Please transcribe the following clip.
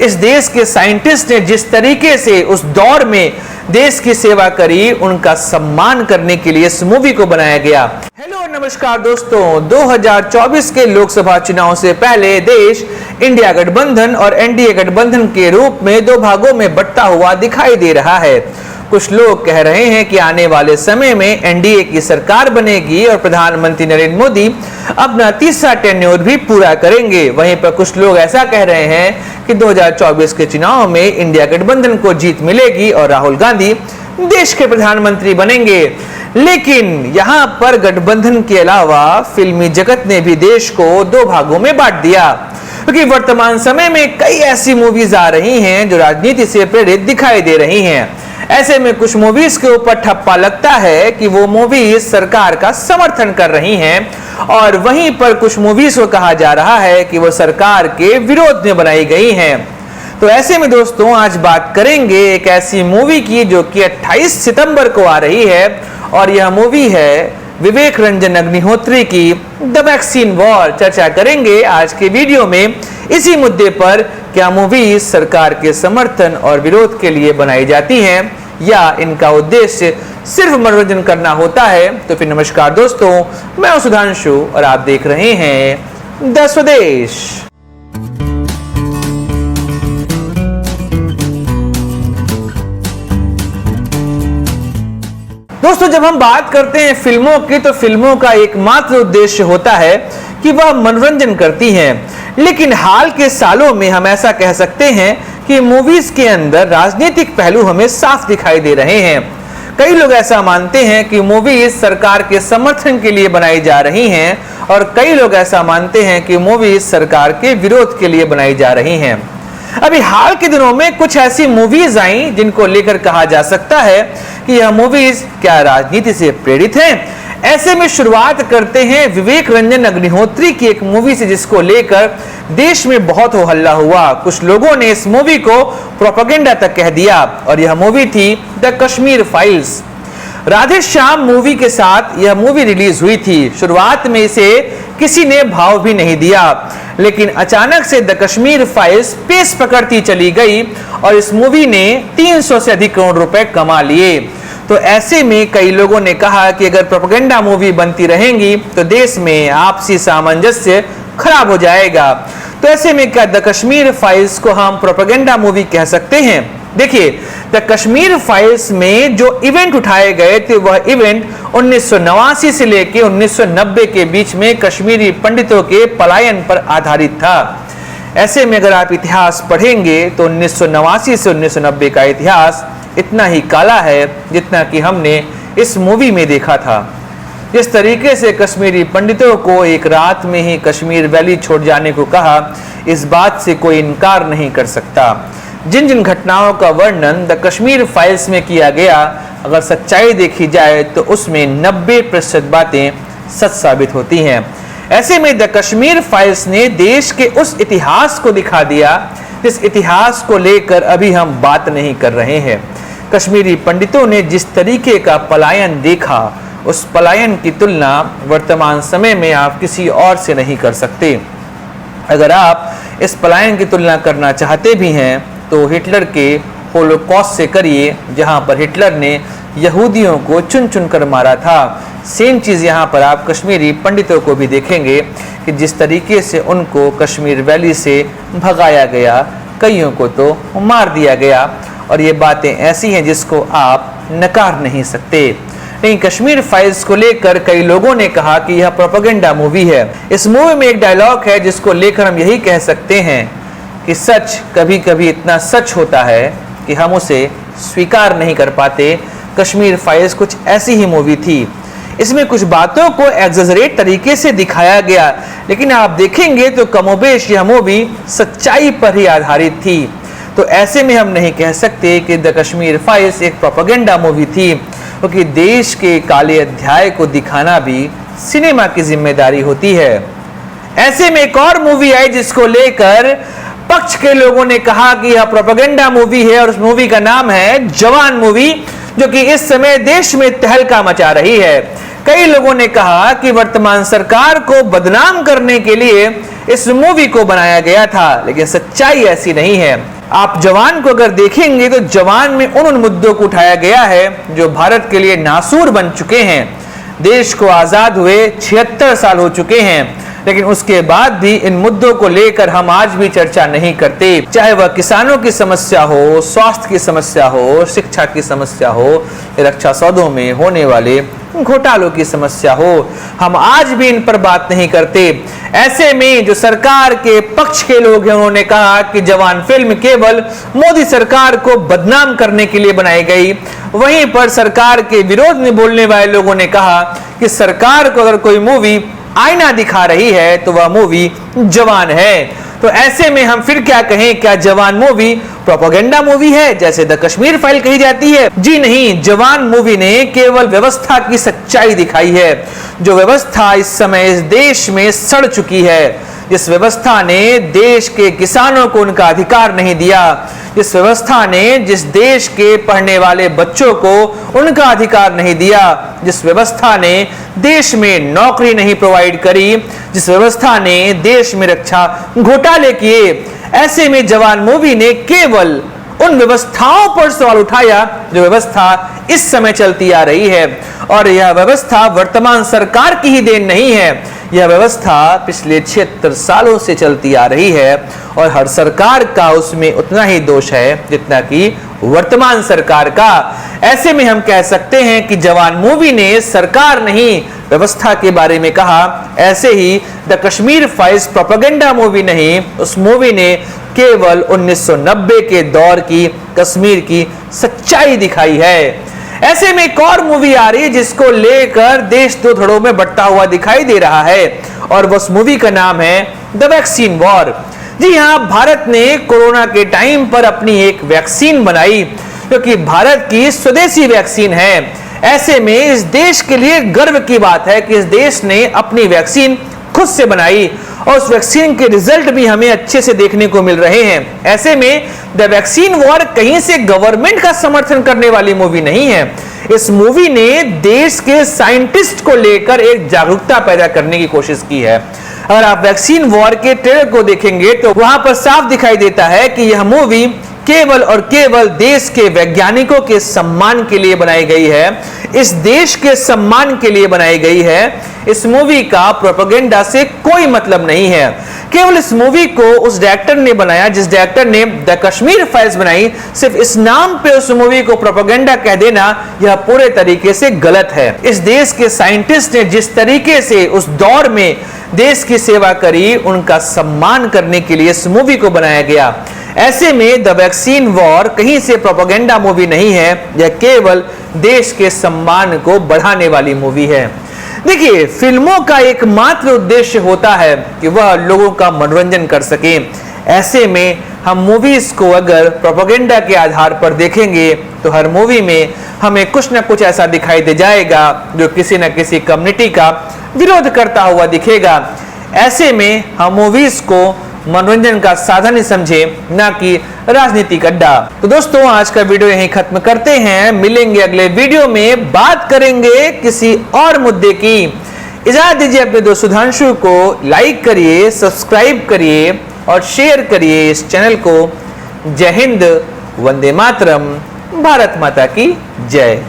इस देश के साइंटिस्ट ने जिस तरीके से उस दौर में देश की सेवा करी, उनका सम्मान करने के लिए इस मूवी को बनाया गया। हेलो नमस्कार दोस्तों, 2024 के लोकसभा चुनाव से पहले देश इंडिया गठबंधन और एनडीए गठबंधन के रूप में दो भागों में बंटता हुआ दिखाई दे रहा है। कुछ लोग कह रहे हैं कि आने वाले समय में एनडीए की सरकार बनेगी और प्रधानमंत्री नरेंद्र मोदी अपना तीसरा टेन्योर भी पूरा करेंगे। वहीं पर कुछ लोग ऐसा कह रहे हैं कि 2024 के चुनाव में इंडिया गठबंधन को जीत मिलेगी और राहुल गांधी देश के प्रधानमंत्री बनेंगे। लेकिन यहाँ पर गठबंधन के अलावा फिल्मी जगत ने भी देश को दो भागों में बांट दिया, क्योंकि वर्तमान समय में कई ऐसी मूवीज आ रही हैं जो राजनीति से प्रेरित दिखाई दे रही हैं। ऐसे में कुछ मूवीज के ऊपर ठप्पा लगता है कि वो मूवीज सरकार का समर्थन कर रही हैं, और वहीं पर कुछ मूवीज को कहा जा रहा है कि वो सरकार के विरोध में बनाई गई हैं। तो ऐसे में दोस्तों आज बात करेंगे एक ऐसी मूवी की जो कि 28 सितंबर को आ रही है, और यह मूवी है विवेक रंजन अग्निहोत्री की द वैक्सीन वॉर। चर्चा करेंगे आज के वीडियो में इसी मुद्दे पर, क्या मूवीज सरकार के समर्थन और विरोध के लिए बनाई जाती हैं या इनका उद्देश्य सिर्फ मनोरंजन करना होता है। तो फिर नमस्कार दोस्तों, मैं हूं सुधांशु और आप देख रहे हैं द स्वदेश। दोस्तों जब हम बात करते हैं फिल्मों की, तो फिल्मों का एकमात्र उद्देश्य होता है कि वह मनोरंजन करती हैं। लेकिन हाल के सालों में हम ऐसा कह सकते हैं कि मूवीज के अंदर राजनीतिक पहलू हमें साफ दिखाई दे रहे हैं। कई लोग ऐसा मानते हैं कि मूवीज सरकार के समर्थन के लिए बनाई जा रही हैं, और कई लोग ऐसा मानते हैं कि मूवीज सरकार के विरोध के लिए बनाई जा रही हैं। अभी हाल के दिनों में कुछ ऐसी मूवीज आई जिनको लेकर कहा जा सकता है कि यह मूवीज क्या राजनीति से प्रेरित हैं। ऐसे में शुरुआत करते हैं विवेक रंजन अग्निहोत्री की एक मूवी से, जिसको लेकर देश में बहुत हो हल्ला हुआ। कुछ लोगों ने इस मूवी को प्रोपेगेंडा तक कह दिया, और यह मूवी थी the Kashmir files. Radhe Shyam movie के साथ यह मूवी रिलीज हुई थी। शुरुआत में इसे किसी ने भाव भी नहीं दिया, लेकिन अचानक से द कश्मीर फाइल्स पेस पकड़ती चली गई और इस मूवी ने 300 से अधिक करोड़ रुपए कमा लिए। तो ऐसे में कई लोगों ने कहा कि अगर प्रोपेगेंडा मूवी बनती रहेंगी तो देश में आपसी सामंजस्य खराब हो जाएगा। तो ऐसे में क्या द कश्मीर फाइल्स को हम प्रोपेगेंडा मूवी कह सकते हैं? देखिए, द कश्मीर फाइल्स में जो इवेंट उठाए गए थे वह इवेंट 1989 से लेकर 1990 के बीच में कश्मीरी पंडितों के पलायन पर आधारित था। ऐसे में अगर आप इतिहास पढ़ेंगे तो 1989 से 1990 का इतिहास इतना ही काला है जितना कि हमने इस मूवी में देखा था। जिस तरीके से कश्मीरी पंडितों को एक रात में ही कश्मीर वैली छोड़ जाने को कहा, इस बात से कोई इनकार नहीं कर सकता। जिन जिन घटनाओं का वर्णन द कश्मीर फाइल्स में किया गया, अगर सच्चाई देखी जाए तो उसमें 90% बातें सच साबित होती हैं। ऐसे में द कश्मीर फाइल्स ने देश के उस इतिहास को दिखा दिया जिस इतिहास को लेकर अभी हम बात नहीं कर रहे हैं। कश्मीरी पंडितों ने जिस तरीके का पलायन देखा, उस पलायन की तुलना वर्तमान समय में आप किसी और से नहीं कर सकते। अगर आप इस पलायन की तुलना करना चाहते भी हैं तो हिटलर के होलोकॉस्ट से करिए, जहां पर हिटलर ने यहूदियों को चुन चुन कर मारा था। सेम चीज़ यहाँ पर आप कश्मीरी पंडितों को भी देखेंगे कि जिस तरीके से उनको कश्मीर वैली से भगाया गया, कईयों को तो मार दिया गया, और ये बातें ऐसी हैं जिसको आप नकार नहीं सकते। लेकिन कश्मीर फाइल्स को लेकर कई लोगों ने कहा कि यह प्रोपेगेंडा मूवी है। इस मूवी में एक डायलॉग है जिसको लेकर हम यही कह सकते हैं कि सच कभी कभी इतना सच होता है कि हम उसे स्वीकार नहीं कर पाते। कश्मीर फाइल्स कुछ ऐसी ही मूवी थी। इसमें कुछ बातों को एग्जैजरेट तरीके से दिखाया गया, लेकिन आप देखेंगे तो कमोबेश यह मूवी सच्चाई पर ही आधारित थी। तो ऐसे में हम नहीं कह सकते कि द कश्मीर फाइल्स एक प्रोपेगेंडा मूवी थी, क्योंकि देश के काले अध्याय को दिखाना भी सिनेमा की जिम्मेदारी होती है। ऐसे में एक और मूवी आई जिसको लेकर पक्ष के लोगों ने कहा कि यह प्रोपेगेंडा मूवी है, और उस मूवी का नाम है जवान मूवी, जो कि इस समय देश में तहलका मचा रही है। कई लोगों ने कहा कि वर्तमान सरकार को बदनाम करने के लिए इस मूवी को बनाया गया था, लेकिन सच्चाई ऐसी नहीं है। आप जवान को अगर देखेंगे तो जवान में उन मुद्दों को उठाया गया है जो भारत के लिए नासूर बन चुके हैं। देश को आजाद हुए 76 साल हो चुके हैं, लेकिन उसके बाद भी इन मुद्दों को लेकर हम आज भी चर्चा नहीं करते। चाहे वह किसानों की समस्या हो, स्वास्थ्य की समस्या हो, शिक्षा की समस्या हो, रक्षा सौदों में होने वाले घोटालों की समस्या हो, हम आज भी इन पर बात नहीं करते। ऐसे में जो सरकार के पक्ष के लोग हैं, उन्होंने कहा कि जवान फिल्म केवल मोदी सरकार को बदनाम करने के लिए बनाई गई। वहीं पर सरकार के विरोध में बोलने वाले लोगों ने कहा कि सरकार को अगर कोई मूवी आईना दिखा रही है तो वह मूवी जवान है। तो ऐसे में हम फिर क्या कहें, क्या जवान मूवी प्रोपेगेंडा मूवी है जैसे द कश्मीर फाइल कही जाती है? जी नहीं, जवान मूवी ने केवल व्यवस्था की सच्चाई दिखाई है, जो व्यवस्था इस समय इस देश में सड़ चुकी है। जिस व्यवस्था ने देश के किसानों को उनका अधिकार नहीं दिया, जिस व्यवस्था ने जिस देश के पढ़ने वाले बच्चों को उनका अधिकार नहीं दिया, जिस व्यवस्था ने देश में नौकरी नहीं प्रोवाइड करी, जिस व्यवस्था ने देश में रक्षा घोटाले किए, ऐसे में जवान मूवी ने केवल उन व्यवस्थाओं पर सवाल उठाया जो व्यवस्था इस समय चलती आ रही है। और यह व्यवस्था वर्तमान सरकार की ही देन नहीं है, यह व्यवस्था पिछले 76 सालों से चलती आ रही है और हर सरकार का उसमें उतना ही दोष है जितना कि वर्तमान सरकार का। ऐसे में हम कह सकते हैं कि जवान मूवी ने सरकार नहीं व्यवस्था के बारे में कहा। ऐसे ही the Kashmir files propaganda movie नहीं, उस मूवी ने केवल 1990 के दौर की कश्मीर की सच्चाई दिखाई है। ऐसे में एक और मूवी आ रही है जिसको लेकर देश दो धड़ों में बंटा हुआ दिखाई दे रहा है और उस मूवी का नाम है द वैक्सीन वॉर। जी हाँ, भारत ने कोरोना के टाइम पर अपनी एक वैक्सीन बनाई क्योंकि भारत की स्वदेशी वैक्सीन है। ऐसे में इस देश के लिए गर्व की बात है कि इस देश ने अपनी वैक्सीन खुद से बनाई और उस वैक्सीन के रिजल्ट भी हमें अच्छे से देखने को मिल रहे हैं। ऐसे में द वैक्सीन वॉर कहीं से गवर्नमेंट का समर्थन करने वाली मूवी नहीं है। इस मूवी ने देश के साइंटिस्ट को लेकर एक जागरूकता पैदा करने की कोशिश की है। अगर आप वैक्सीन वॉर के ट्रेलर को देखेंगे तो वहां पर साफ दिखाई देता है कि यह मूवी केवल और केवल देश के वैज्ञानिकों के सम्मान के लिए बनाई गई है, इस देश के सम्मान के लिए बनाई गई है। इस मूवी का प्रोपेगेंडा से कोई मतलब नहीं है। केवल इस मूवी को उस डायरेक्टर ने बनाया जिस डायरेक्टर ने द कश्मीर फाइल्स बनाई, सिर्फ इस नाम पे उस मूवी को प्रोपेगेंडा कह देना यह पूरे तरीके से गलत है। इस देश के साइंटिस्ट ने जिस तरीके से उस दौर में देश की सेवा करी, उनका सम्मान करने के लिए इस मूवी को बनाया गया। ऐसे में द वैक्सीन वॉर कहीं से प्रोपेगेंडा मूवी नहीं है, यह केवल देश के सम्मान को बढ़ाने वाली मूवी है। देखिए, फिल्मों का एकमात्र उद्देश्य होता है कि वह लोगों का मनोरंजन कर सके। ऐसे में हम मूवीज को अगर प्रोपेगेंडा के आधार पर देखेंगे तो हर मूवी में हमें कुछ ना कुछ ऐसा दिखाई दे जाएगा जो किसी न किसी कम्युनिटी का विरोध करता हुआ दिखेगा। ऐसे में हम मूवीज को मनोरंजन का साधन ही समझे, ना कि राजनीतिक अड्डा। तो दोस्तों, आज का वीडियो यहीं खत्म करते हैं। मिलेंगे अगले वीडियो में, बात करेंगे किसी और मुद्दे की। इजाजत दीजिए अपने दोस्त सुधांशु को। लाइक करिए, सब्सक्राइब करिए और शेयर करिए इस चैनल को। जय हिंद, वंदे मातरम, भारत माता की जय।